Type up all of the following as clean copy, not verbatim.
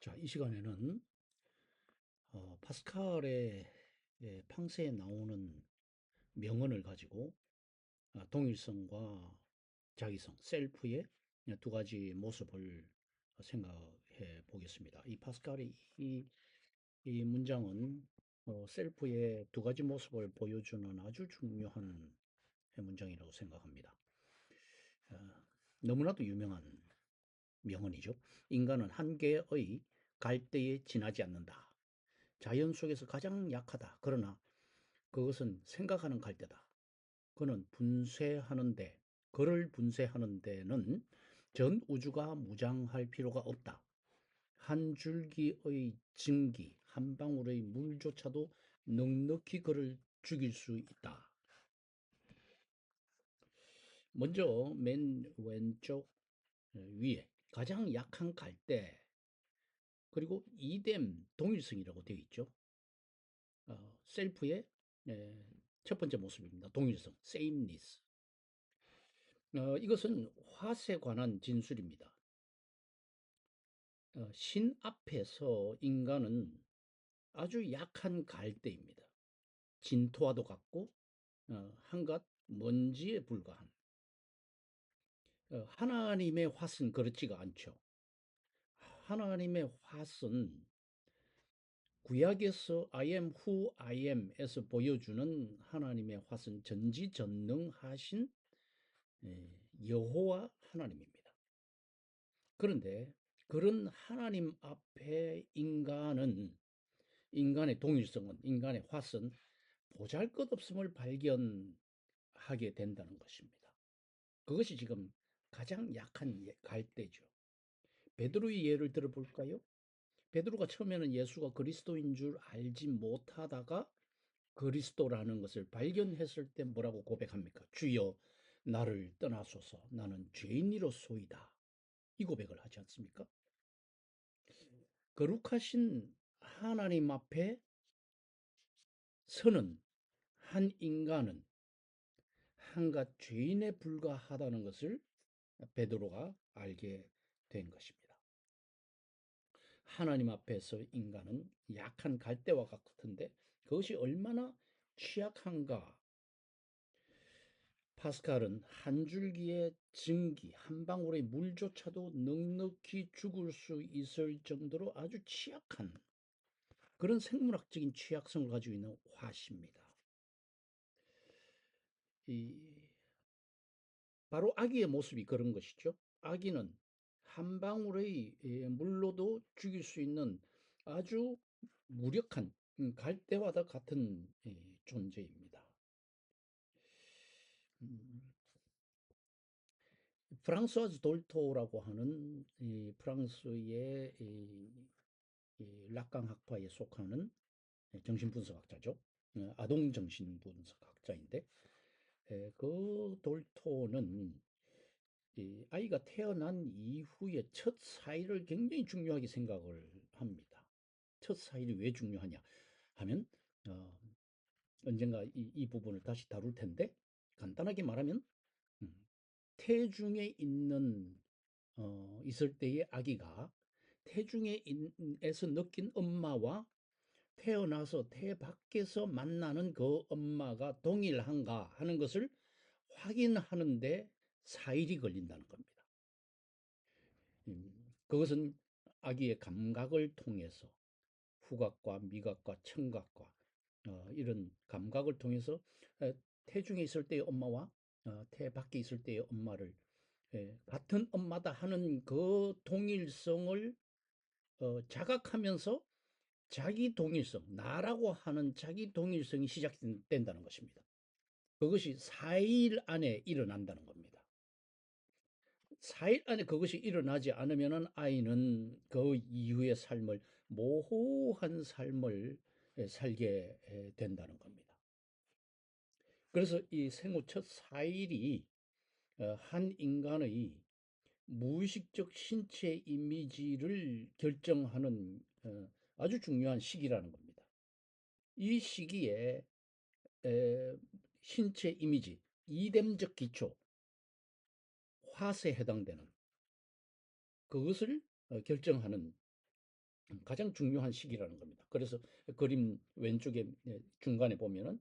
자, 이 시간에는 파스칼의 팡세에 나오는 명언을 가지고 동일성과 자기성, 셀프의 두 가지 모습을 생각해 보겠습니다. 이 파스칼의 이 문장은 셀프의 두 가지 모습을 보여주는 아주 중요한 문장이라고 생각합니다. 어, 너무나도 유명한 명언이죠. 인간은 한계의 갈대에 지나지 않는다. 자연 속에서 가장 약하다. 그러나 그것은 생각하는 갈대다. 그는 분쇄하는데, 그를 분쇄하는 데는 전 우주가 무장할 필요가 없다. 한 줄기의 증기, 한 방울의 물조차도 넉넉히 그를 죽일 수 있다. 먼저 맨 왼쪽 위에 가장 약한 갈대, 그리고 이뎀 동일성이라고 되어 있죠. 셀프의 첫 번째 모습입니다. 동일성, sameness. 이것은 화세 관한 진술입니다. 신 앞에서 인간은 아주 약한 갈대입니다. 진토와도 같고 한갓 먼지에 불과한. 하나님의 화은 그렇지가 않죠. 하나님의 화은 구약에서 I am who I am에서 보여주는 하나님의 화은 전지전능하신 여호와 하나님입니다. 그런데 그런 하나님 앞에 인간의 동일성은, 인간의 화은 보잘것없음을 발견하게 된다는 것입니다. 그것이 지금 가장 약한 갈대죠. 베드로의 예를 들어볼까요? 베드로가 처음에는 예수가 그리스도인 줄 알지 못하다가 그리스도라는 것을 발견했을 때 뭐라고 고백합니까? 주여, 나를 떠나소서, 나는 죄인이로소이다. 이 고백을 하지 않습니까? 거룩하신 하나님 앞에 서는 한 인간은 한갓 죄인에 불과하다는 것을 베드로가 알게 된 것입니다. 하나님 앞에서 인간은 약한 갈대와 같은데 그것이 얼마나 취약한가. 파스칼은 한 줄기의 증기, 한 방울의 물조차도 넉넉히 죽을 수 있을 정도로 아주 취약한 그런 생물학적인 취약성을 가지고 있는 화씨입니다. 바로 아기의 모습이 그런 것이죠. 아기는 한 방울의 물로도 죽일 수 있는 아주 무력한 갈대와도 같은 존재입니다. 음, 프랑스와즈 돌토라고 하는 프랑스의 락강 학파에 속하는 정신분석학자죠. 아동 정신분석학자인데 그 돌토는 이 아이가 태어난 이후에 첫 사일을 굉장히 중요하게 생각을 합니다. 첫 사일이 왜 중요하냐 하면 언젠가 이 부분을 다시 다룰 텐데 간단하게 말하면 태중에 있을 때의 아기가 태중에서 느낀 엄마와 태어나서 태 밖에서 만나는 그 엄마가 동일한가 하는 것을 확인하는데 4일이 걸린다는 겁니다. 그것은 아기의 감각을 통해서 후각과 미각과 청각과 이런 감각을 통해서 태중에 있을 때의 엄마와 태 밖에 있을 때의 엄마를 같은 엄마다 하는 그 동일성을 자각하면서 자기 동일성, 나라고 하는 자기 동일성이 시작된다는 것입니다. 그것이 4일 안에 일어난다는 겁니다. 4일 안에 그것이 일어나지 않으면 아이는 그 이후의 삶을 모호한 삶을 살게 된다는 겁니다. 그래서 이 생후 첫 4일이 한 인간의 무의식적 신체 이미지를 결정하는 아주 중요한 시기라는 겁니다. 이 시기에 신체 이미지, 이됨적 기초, 화세에 해당되는 그것을 결정하는 가장 중요한 시기라는 겁니다. 그래서 그림 왼쪽에 중간에 보면은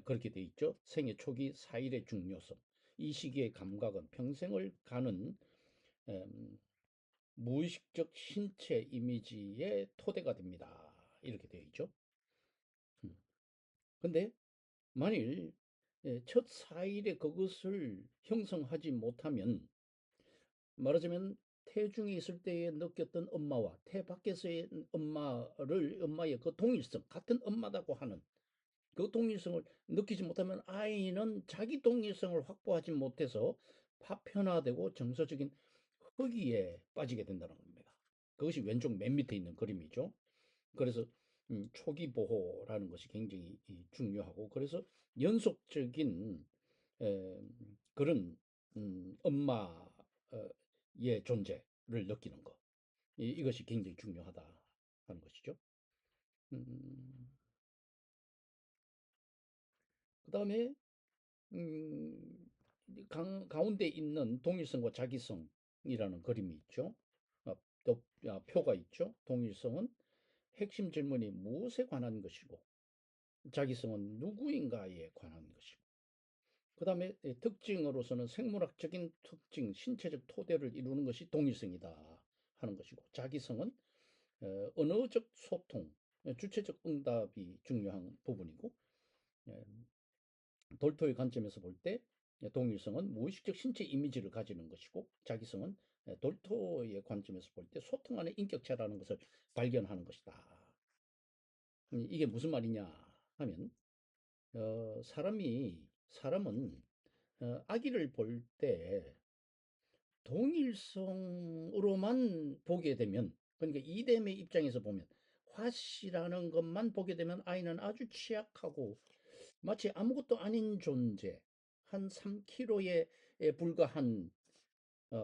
그렇게 돼 있죠. 생애 초기 4일의 중요성. 이 시기의 감각은 평생을 가는 음, 무의식적 신체 이미지의 토대가 됩니다. 이렇게 되어 있죠. 음. 근데 만일 첫 4일에 그것을 형성하지 못하면 말하자면 태중에 있을 때에 느꼈던 엄마와 태 밖에서의 엄마의 그 동일성, 같은 엄마다고 하는 그 동일성을 느끼지 못하면 아이는 자기 동일성을 확보하지 못해서 파편화되고 정서적인 허기에 빠지게 된다는 겁니다. 그것이 왼쪽 맨 밑에 있는 그림이죠. 그래서 초기 보호라는 것이 굉장히 중요하고, 그래서 연속적인 그런 엄마의 존재를 느끼는 것, 이것이 굉장히 중요하다 하는 것이죠. 음, 그 다음에 가운데 있는 동일성과 자기성이라는 그림이 있죠. 또 표가 있죠. 동일성은 핵심 질문이 무엇에 관한 것이고, 자기성은 누구인가에 관한 것이고, 그 다음에 특징으로서는 생물학적인 특징, 신체적 토대를 이루는 것이 동일성이다 하는 것이고, 자기성은 언어적 소통, 주체적 응답이 중요한 부분이고, 예, 돌토의 관점에서 볼 때 동일성은 무의식적 신체 이미지를 가지는 것이고, 자기성은 돌토의 관점에서 볼 때 소통하는 인격체라는 것을 발견하는 것이다. 이게 무슨 말이냐 하면, 사람은 아기를 볼 때 동일성으로만 보게 되면, 그러니까 이댐의 입장에서 보면 화씨라는 것만 보게 되면 아이는 아주 취약하고 마치 아무것도 아닌 존재, 한 3kg에 불과한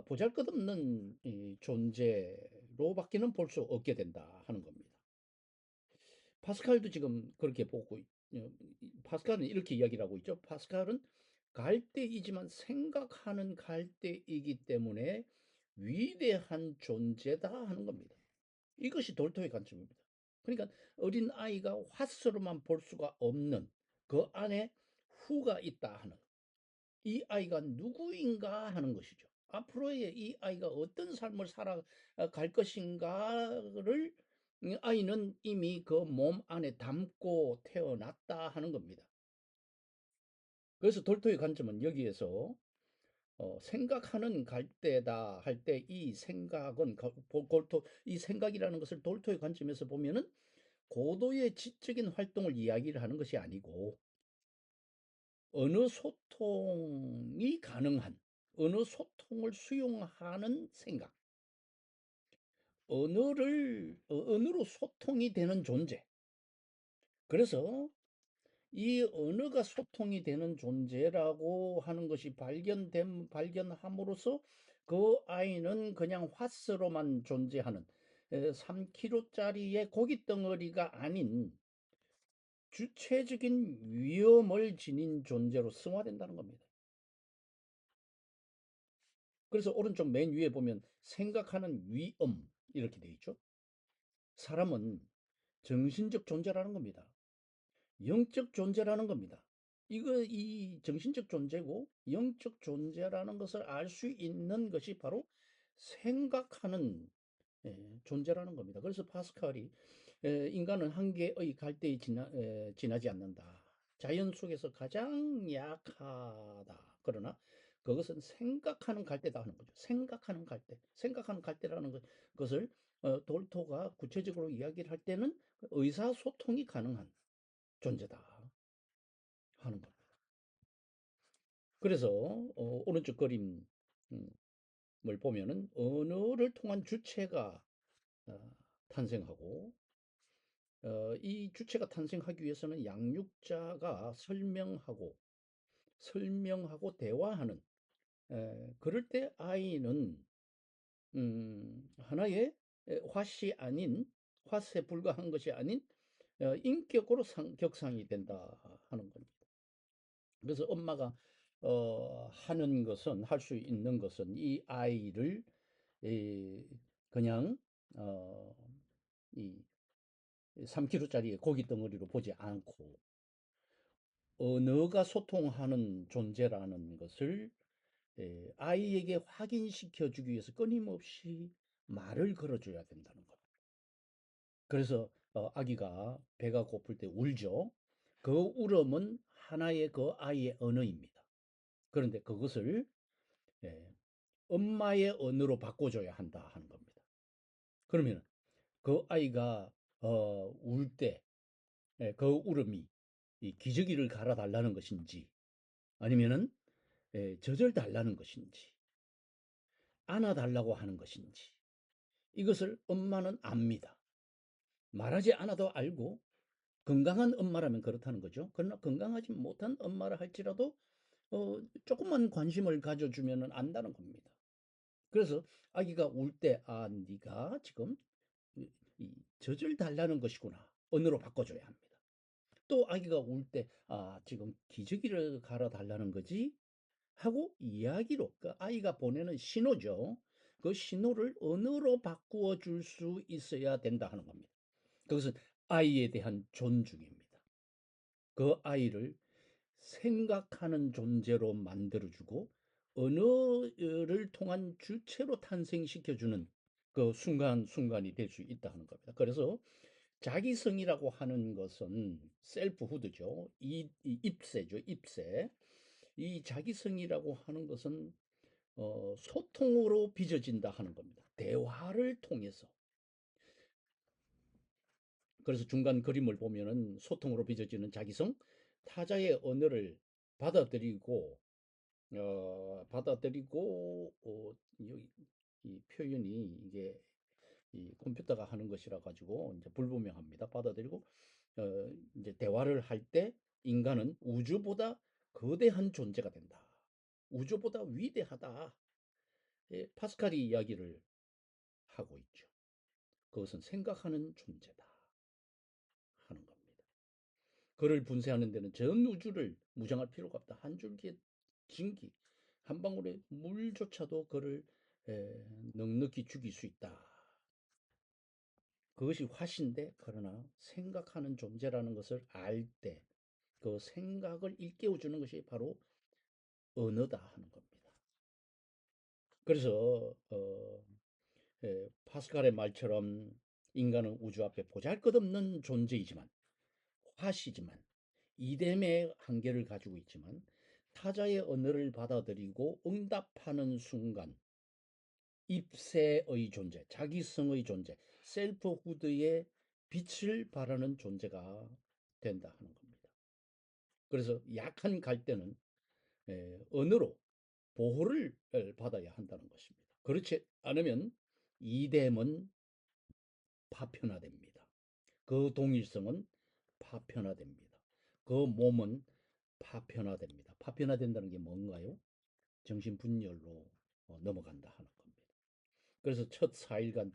보잘것없는 이 존재로밖에는 볼 수 없게 된다 하는 겁니다. 파스칼도 지금 그렇게 보고 파스칼은 이렇게 이야기를 하고 있죠. 파스칼은 갈대이지만 생각하는 갈대이기 때문에 위대한 존재다 하는 겁니다. 이것이 돌토의 관점입니다. 그러니까 어린 아이가 화스로만 볼 수가 없는 그 안에 후가 있다 하는, 이 아이가 누구인가 하는 것이죠. 앞으로의 이 아이가 어떤 삶을 살아갈 것인가를 아이는 이미 그 몸 안에 담고 태어났다 하는 겁니다. 그래서 돌토의 관점은 여기에서 생각하는 갈대다 할 때 이 생각은 이 생각이라는 것을 돌토의 관점에서 보면은 고도의 지적인 활동을 이야기를 하는 것이 아니고, 언어 소통이 가능한, 언어 소통을 수용하는 생각, 언어로 소통이 되는 존재. 그래서 이 언어가 소통이 되는 존재라고 하는 것이 발견함으로써 그 아이는 그냥 화스로만 존재하는 3kg짜리의 고깃 덩어리가 아닌 주체적인 위험을 지닌 존재로 승화된다는 겁니다. 그래서 오른쪽 맨 위에 보면 생각하는 위험 이렇게 되어 있죠. 사람은 정신적 존재라는 겁니다. 영적 존재라는 겁니다. 이 정신적 존재고 영적 존재라는 것을 알 수 있는 것이 바로 생각하는 존재라는 겁니다. 그래서 파스칼이 인간은 한계의 갈대에 지나지 않는다. 자연 속에서 가장 약하다. 그러나 그것은 생각하는 갈대다 하는 거죠. 생각하는 갈대. 생각하는 갈대라는 것을 돌토가 구체적으로 이야기를 할 때는 의사소통이 가능한 존재다 하는 겁니다. 그래서 오른쪽 그림을 보면은 언어를 통한 주체가 어, 탄생하고, 이 주체가 탄생하기 위해서는 양육자가 설명하고 대화하는, 그럴 때 아이는 하나의 화스에 불과한 것이 아닌 인격으로 격상이 된다 하는 겁니다. 그래서 엄마가 하는 것은, 할 수 있는 것은 이 아이를 그냥 어, 이 3kg짜리 고기 덩어리로 보지 않고 언어가 소통하는 존재라는 것을 아이에게 확인시켜 주기 위해서 끊임없이 말을 걸어줘야 된다는 겁니다. 그래서 아기가 배가 고플 때 울죠. 그 울음은 하나의 그 아이의 언어입니다. 그런데 그것을 예, 엄마의 언어로 바꿔줘야 한다 하는 겁니다. 그러면 그 아이가 울 때 그 울음이 이 기저귀를 갈아달라는 것인지 아니면은 젖을 달라는 것인지 안아달라고 하는 것인지 이것을 엄마는 압니다. 말하지 않아도 알고 건강한 엄마라면 그렇다는 거죠. 그러나 건강하지 못한 엄마라 할지라도 조금만 관심을 가져주면 안다는 겁니다. 그래서 아기가 울 때, 아, 네가 지금 이 젖을 달라는 것이구나. 언어로 바꿔줘야 합니다. 또 아기가 울 때, 아, 지금 기저귀를 갈아 달라는 거지? 하고 이야기로, 그 아이가 보내는 신호죠. 그 신호를 언어로 바꾸어 줄 수 있어야 된다 하는 겁니다. 그것은 아이에 대한 존중입니다. 그 아이를 생각하는 존재로 만들어주고 언어를 통한 주체로 탄생시켜주는 그 순간순간이 될 수 있다 하는 겁니다. 그래서 자기성이라고 하는 것은 셀프후드죠. 입세죠, 입세. 이 자기성이라고 하는 것은 소통으로 빚어진다 하는 겁니다. 대화를 통해서. 그래서 중간 그림을 보면은 소통으로 빚어지는 자기성, 타자의 언어를 받아들이고 여기 이 표현이 이게 이 컴퓨터가 하는 것이라 가지고 이제 불분명합니다. 받아들이고 이제 대화를 할 때 인간은 우주보다 거대한 존재가 된다. 우주보다 위대하다. 예, 파스칼이 이야기를 하고 있죠. 그것은 생각하는 존재다 하는 겁니다. 그를 분쇄하는 데는 전 우주를 무장할 필요가 없다. 한 줄기의 증기, 한 방울의 물조차도 그를 넉넉히 죽일 수 있다. 그것이 화신데 그러나 생각하는 존재라는 것을 알 때 그 생각을 일깨워주는 것이 바로 언어다 하는 겁니다. 그래서 파스칼의 말처럼 인간은 우주 앞에 보잘것없는 존재이지만 화시지만 이됨의 한계를 가지고 있지만 타자의 언어를 받아들이고 응답하는 순간 입세의 존재, 자기성의 존재, 셀프후드의 빛을 발하는 존재가 된다 하는 겁니다. 그래서 약한 갈대는 언어로 보호를 받아야 한다는 것입니다. 그렇지 않으면 이됨은 파편화됩니다. 그 동일성은 파편화됩니다. 그 몸은 파편화됩니다. 파편화된다는 게 뭔가요? 정신분열로 넘어간다 하는 겁니다. 그래서 첫 4일간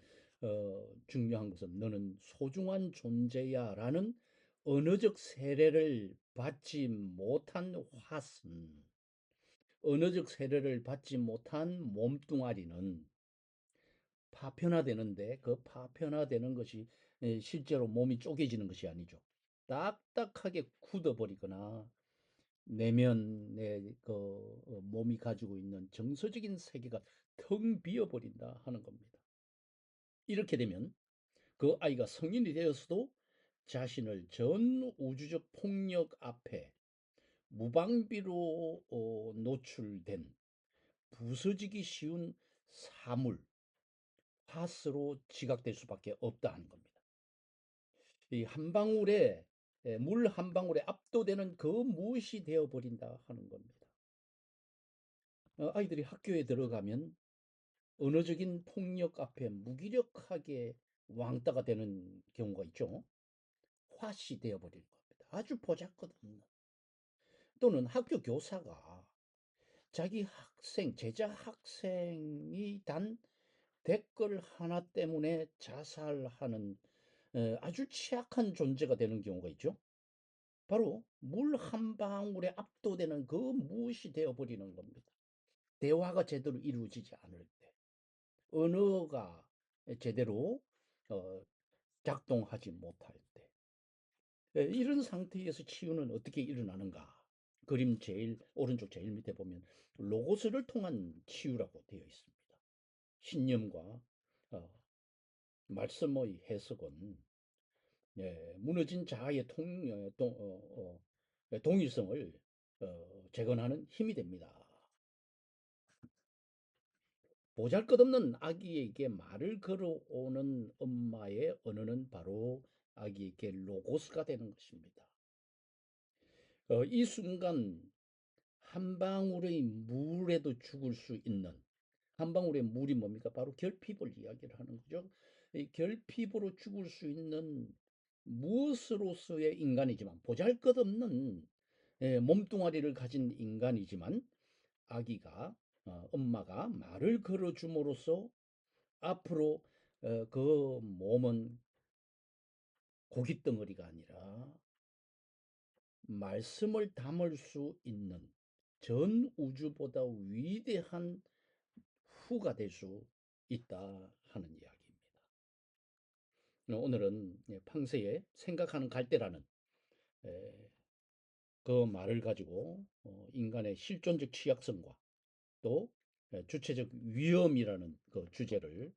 중요한 것은 너는 소중한 존재야 라는 언어적 세례를 받지 못한 화신, 언어적 세례를 받지 못한 몸뚱아리는 파편화되는데 그 파편화되는 것이 실제로 몸이 쪼개지는 것이 아니죠. 딱딱하게 굳어버리거나 내면의 그 몸이 가지고 있는 정서적인 세계가 텅 비어버린다 하는 겁니다. 이렇게 되면 그 아이가 성인이 되어서도 자신을 전 우주적 폭력 앞에 무방비로 노출된 부서지기 쉬운 사물, 화스로 지각될 수밖에 없다 하는 겁니다. 이 한 방울에 물 한 방울에 압도되는 그 무엇이 되어버린다 하는 겁니다. 아이들이 학교에 들어가면 언어적인 폭력 앞에 무기력하게 왕따가 되는 경우가 있죠. 화시 되어버리는 겁니다. 아주 보잘것없는. 또는 학교 교사가 자기 학생, 제자 학생이 단 댓글 하나 때문에 자살하는 아주 취약한 존재가 되는 경우가 있죠. 바로 물 한 방울에 압도되는 그 무엇이 되어버리는 겁니다. 대화가 제대로 이루어지지 않을 때, 언어가 제대로 어, 작동하지 못할 때. 이런 상태에서 치유는 어떻게 일어나는가? 그림 제일 오른쪽 제일 밑에 보면 로고스를 통한 치유라고 되어 있습니다. 신념과 말씀의 해석은 무너진 자아의 동일성을 재건하는 힘이 됩니다. 보잘것없는 아기에게 말을 걸어오는 엄마의 언어는 바로 아기에게 로고스가 되는 것입니다. 이 순간 한 방울의 물에도 죽을 수 있는, 한 방울의 물이 뭡니까? 바로 결핍을 이야기를 하는 거죠. 이 결핍으로 죽을 수 있는 무엇으로서의 인간이지만, 보잘것없는 몸뚱아리를 가진 인간이지만, 아기가 엄마가 말을 걸어줌으로써 앞으로 그 몸은 고깃덩어리가 아니라 말씀을 담을 수 있는 전 우주보다 위대한 후가 될 수 있다 하는 이야기입니다. 오늘은 팡세의 생각하는 갈대라는 그 말을 가지고 인간의 실존적 취약성과 또 주체적 위험이라는 그 주제를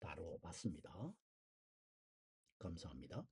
다뤄봤습니다. 감사합니다.